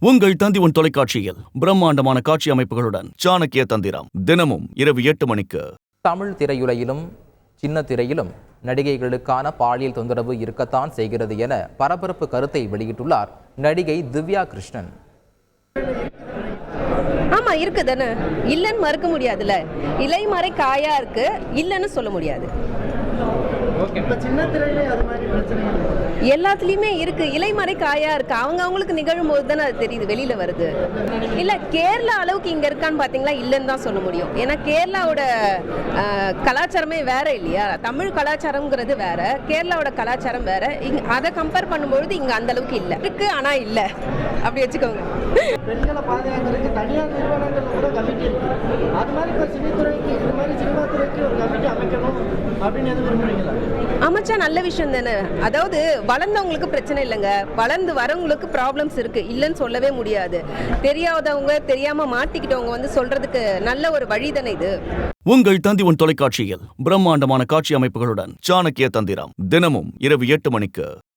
உங்கள் தந்தி தொலைக்காட்சியில் பிரம்மாண்டமான காட்சி அமைப்புகளுடன் சாணக்கிய தந்திரம் தினமும் இரவு 8 மணிக்கு. தமிழ் திரையுலகிலும் சின்ன திரையிலும் நடிகைகளுக்கான பாலியல் தொந்தரவு இருக்கத்தான் செய்கிறது என பரபரப்பு கருத்தை வெளியிட்டுள்ளார் நடிகை திவ்யா கிருஷ்ணன். ஆமா இருக்குதானே, இல்லைன்னு மறுக்க முடியாதுல்ல. இலைமறை காயா இருக்கு, இல்லைன்னு சொல்ல முடியாது. எல்லாத்துலயுமே இருக்கு, இலைமறை காயா இருக்கு. அவங்களுக்கு நிகழும் போது தானே அது தெரியுது, வெளியில வருது. இல்ல கேரளா அளவுக்கு இங்க இருக்கான்னு பாத்தீங்களா, இல்லைன்னு தான் சொல்ல முடியும். ஏன்னா கேரளாவோட கலாச்சாரமே வேற இல்லையா. தமிழ் கலாச்சாரம்ங்கிறது வேற, கேரளாவோட கலாச்சாரம் வேற. அதை கம்பேர் பண்ணும்பொழுது இங்க அந்த அளவுக்கு இல்ல இருக்கு, ஆனா இல்ல அப்படி வச்சுக்கோங்க. பெண்களை பாதுகாக்கிறதுக்கு தனியார் நிறுவனங்கள் கூட கமிட்டி இருக்கு. அது மாதிரி இப்போ சினித்துறைக்கு இது மாதிரி சினிமா துறைக்கு ஒரு கமிட்டி அமைக்கணும் அப்படின்னு எது விரும்புறீங்களா? அமைச்சா நல்ல விஷயம் தானே. அதாவது வளர்ந்தவங்களுக்கு பிரச்சனை இல்லைங்க, வளர்ந்து வரவங்களுக்கு ப்ராப்ளம்ஸ் இருக்கு, இல்லைன்னு சொல்லவே முடியாது. தெரியாதவங்க தெரியாம மாட்டிக்கிட்டவங்க சொல்றதுக்கு நல்ல ஒரு வழி தானே இது. உங்கள் தந்தி தொலைக்காட்சியில் பிரம்மாண்டமான காட்சி அமைப்புகளுடன் சாணக்கிய தந்திரம் தினமும் இரவு 8 மணிக்கு.